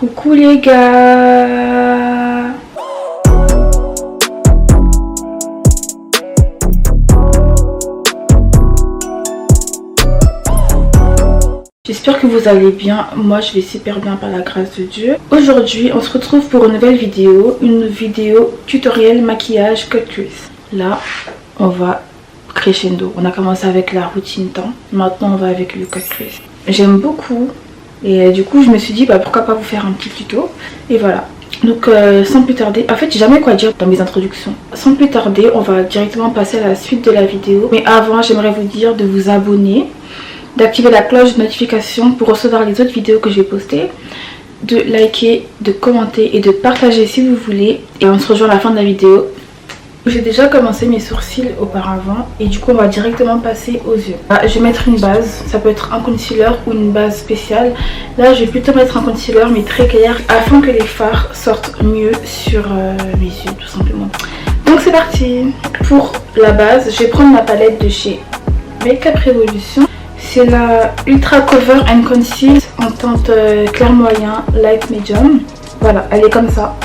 Coucou les gars. J'espère que vous allez bien. Moi je vais super bien par la grâce de Dieu. Aujourd'hui on se retrouve pour une nouvelle vidéo. Une vidéo tutoriel maquillage cut crease. Là on va crescendo. On a commencé avec la routine teint. Maintenant on va avec le cut crease. J'aime beaucoup. Et du coup je me suis dit pourquoi pas vous faire un petit tuto. Et voilà. Donc sans plus tarder, en fait j'ai jamais quoi dire dans mes introductions. Sans plus tarder on va directement passer à la suite de la vidéo. Mais avant j'aimerais vous dire de vous abonner, d'activer la cloche de notification pour recevoir les autres vidéos que je vais poster, de liker, de commenter et de partager si vous voulez. Et on se rejoint à la fin de la vidéo. J'ai déjà commencé mes sourcils auparavant et du coup on va directement passer aux yeux. Je vais mettre une base, ça peut être un concealer ou une base spéciale. Là je vais plutôt mettre un concealer mais très clair afin que les fards sortent mieux sur mes yeux tout simplement. Donc c'est parti. Pour la base je vais prendre ma palette de chez Make-up Revolution. C'est la Ultra Cover and Conceal en teinte clair moyen, light medium. Voilà, elle est comme ça.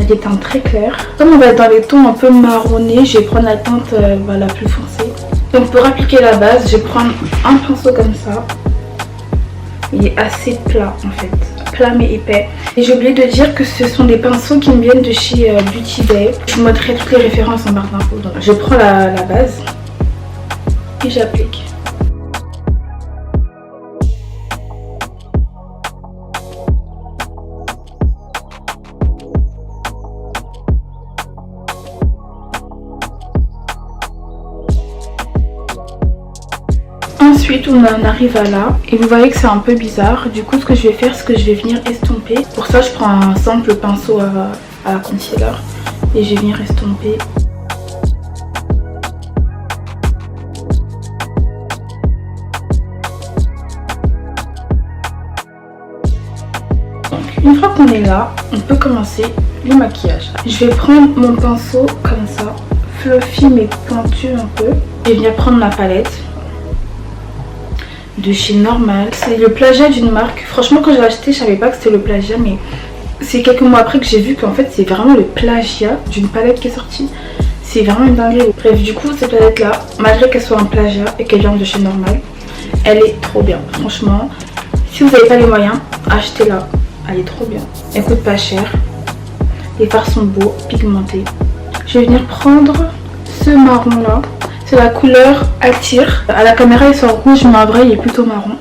Elle est teinte très claire. Comme on va être dans les tons un peu marronnés, je vais prendre la teinte la plus foncée. Donc pour appliquer la base, je vais prendre un pinceau comme ça. Il est assez plat en fait, plat mais épais. Et j'ai oublié de dire que ce sont des pinceaux qui me viennent de chez Beauty Bay. Je vous mettrai toutes les références en barre d'infos. Donc je prends la base et j'applique. Ensuite on en arrive à là et vous voyez que c'est un peu bizarre. Du coup ce que je vais faire c'est que je vais venir estomper. Pour ça je prends un simple pinceau à concealer et je vais venir estomper. Donc une fois qu'on est là, on peut commencer le maquillage. Je vais prendre mon pinceau comme ça, fluffy mais pointu un peu. Je vais venir prendre ma palette de chez Normal. C'est le plagiat d'une marque. Franchement quand je l'ai acheté je savais pas que c'était le plagiat, mais c'est quelques mois après que j'ai vu qu'en fait c'est vraiment le plagiat d'une palette qui est sortie. C'est vraiment une dinguerie. Bref, du coup cette palette là, malgré qu'elle soit un plagiat et qu'elle vienne de chez Normal, elle est trop bien. Franchement si vous n'avez pas les moyens, achetez-la. Elle est trop bien. Elle coûte pas cher. Les fards sont beaux, pigmentés. Je vais venir prendre ce marron là. C'est la couleur Attire. À la caméra il sort rouge mais en vrai il est plutôt marron.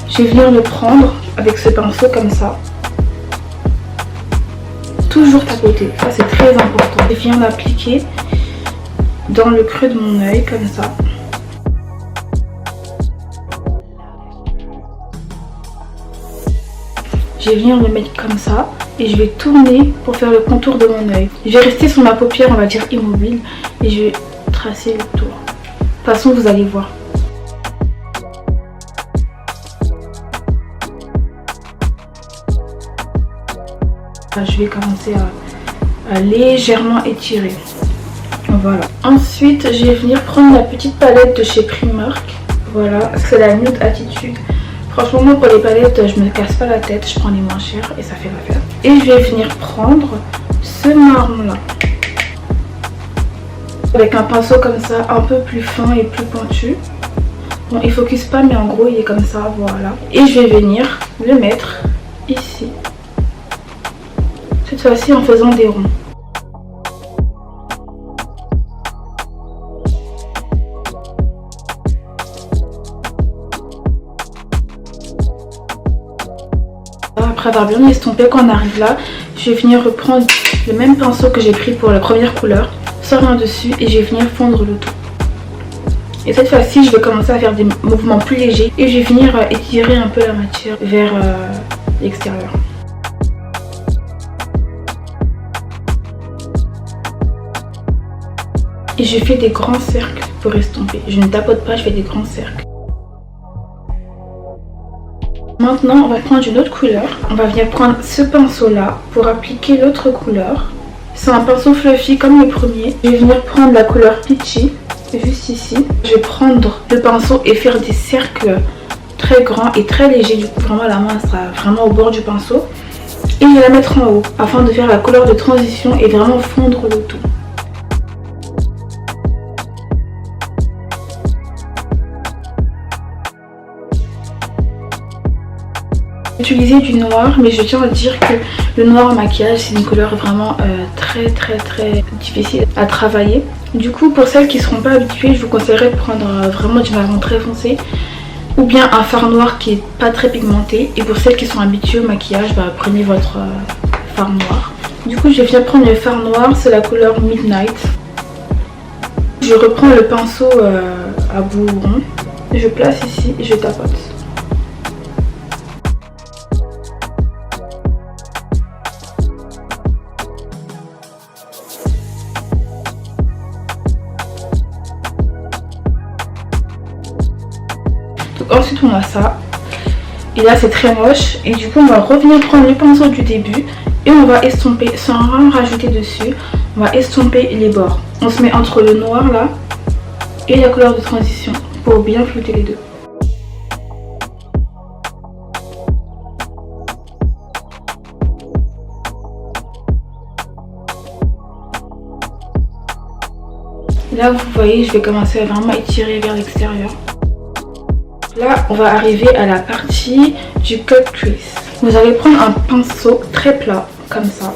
Je vais venir le prendre avec ce pinceau comme ça. Toujours tapoter, ça c'est très important. Je viens l'appliquer dans le creux de mon œil comme ça. Je vais venir le mettre comme ça et je vais tourner pour faire le contour de mon œil. Je vais rester sur ma paupière on va dire immobile et je vais tracer le tour. De toute façon vous allez voir. Je vais commencer à légèrement étirer. Voilà. Ensuite je vais venir prendre la petite palette de chez Primark. Voilà, c'est la Nude Attitude. Franchement moi pour les palettes je me casse pas la tête, je prends les moins chères et ça fait l'affaire. Et je vais venir prendre ce marron là. Avec un pinceau comme ça, un peu plus fin et plus pointu. Bon, il focus pas mais en gros il est comme ça, voilà. Et je vais venir le mettre ici. Cette fois-ci en faisant des ronds. Après avoir bien estompé, quand on arrive là, je vais venir reprendre le même pinceau que j'ai pris pour la première couleur. Sans rien dessus et je vais venir fondre le tout. Et cette fois-ci je vais commencer à faire des mouvements plus légers et je vais venir étirer un peu la matière vers l'extérieur. Et je fais des grands cercles pour estomper. Je ne tapote pas, je fais des grands cercles. Maintenant on va prendre une autre couleur. On va venir prendre ce pinceau là pour appliquer l'autre couleur. C'est un pinceau fluffy comme le premier. Je vais venir prendre la couleur Peachy, juste ici. Je vais prendre le pinceau et faire des cercles très grand et très léger. Du coup vraiment la main sera vraiment au bord du pinceau. Et je vais la mettre en haut afin de faire la couleur de transition et vraiment fondre le tout. J'ai utilisé du noir, mais je tiens à dire que le noir en maquillage c'est une couleur vraiment très difficile à travailler. Du coup pour celles qui ne seront pas habituées, je vous conseillerais de prendre vraiment du marron très foncé ou bien un fard noir qui est pas très pigmenté. Et pour celles qui sont habituées au maquillage, prenez votre fard noir. Du coup je viens prendre le fard noir, c'est la couleur Midnight. Je reprends le pinceau à bout rond, je place ici et je tapote. Ensuite on a ça et là c'est très moche et du coup on va revenir prendre le pinceau du début et on va estomper sans rien rajouter dessus. On va estomper les bords. On se met entre le noir là et la couleur de transition pour bien flouter les deux. Là vous voyez, je vais commencer à vraiment étirer vers l'extérieur. Là, on va arriver à la partie du cut crease. Vous allez prendre un pinceau très plat, comme ça.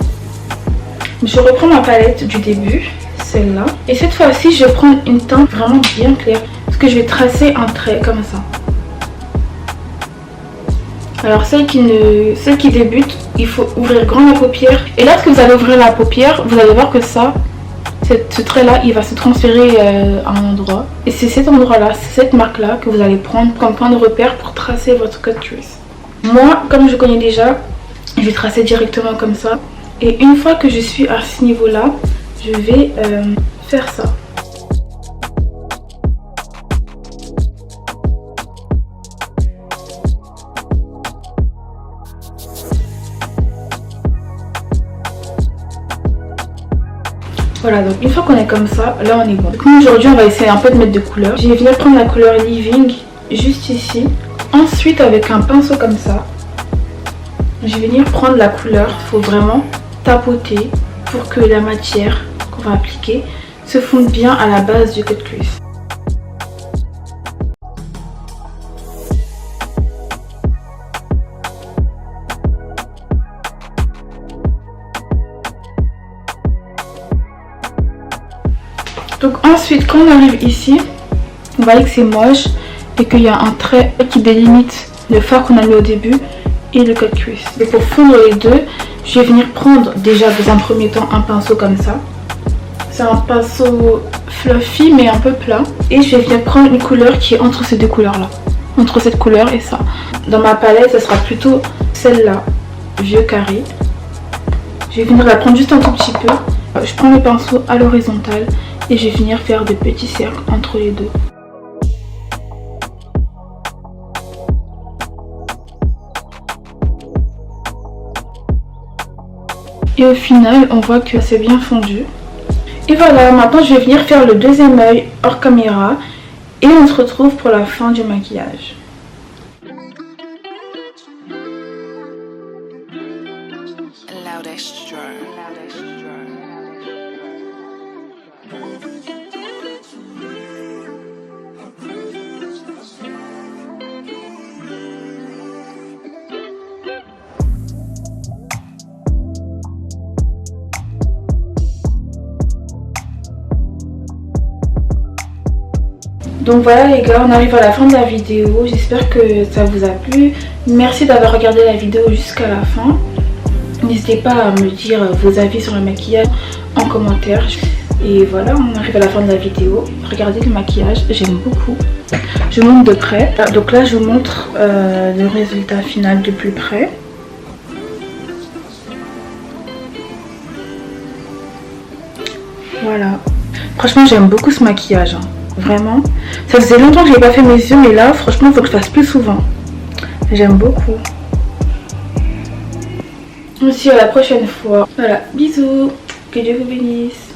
Je reprends ma palette du début, celle-là. Et cette fois-ci, je vais prendre une teinte vraiment bien claire. Parce que je vais tracer un trait comme ça. Alors, celles qui débutent, il faut ouvrir grand la paupière. Et lorsque vous allez ouvrir la paupière, vous allez voir que ce trait là il va se transférer à un endroit et c'est cet endroit là, c'est cette marque là que vous allez prendre comme point de repère pour tracer votre cut crease. Moi comme je connais déjà, je vais tracer directement comme ça et une fois que je suis à ce niveau là, je vais faire ça. Voilà, donc une fois qu'on est comme ça, là on est bon. Donc aujourd'hui on va essayer un peu de mettre de couleur. Je vais venir prendre la couleur Living juste ici. Ensuite avec un pinceau comme ça, je vais venir prendre la couleur. Il faut vraiment tapoter pour que la matière qu'on va appliquer se fonde bien à la base du cut crease. Donc ensuite quand on arrive ici, on voit que c'est moche et qu'il y a un trait qui délimite le fard qu'on a mis au début et le cut crease. Et pour fondre les deux, je vais venir prendre déjà dans un premier temps un pinceau comme ça. C'est un pinceau fluffy mais un peu plat. Et je vais venir prendre une couleur qui est entre ces deux couleurs là. Entre cette couleur et ça. Dans ma palette, ça sera plutôt celle-là, vieux carré. Je vais venir la prendre juste un tout petit peu. Je prends le pinceau à l'horizontale et je vais venir faire des petits cercles entre les deux. Et au final, on voit que c'est bien fondu. Et voilà, maintenant je vais venir faire le deuxième œil hors caméra et on se retrouve pour la fin du maquillage. Donc voilà les gars, on arrive à la fin de la vidéo, j'espère que ça vous a plu. Merci d'avoir regardé la vidéo jusqu'à la fin. N'hésitez pas à me dire vos avis sur le maquillage en commentaire. Et voilà, on arrive à la fin de la vidéo. Regardez le maquillage, j'aime beaucoup. Je monte de près. Donc là je vous montre le résultat final de plus près. Voilà. Franchement j'aime beaucoup ce maquillage. Vraiment. Ça faisait longtemps que je n'ai pas fait mes yeux, mais là franchement il faut que je fasse plus souvent. J'aime beaucoup. On se dit à la prochaine fois. Voilà, bisous. Que Dieu vous bénisse.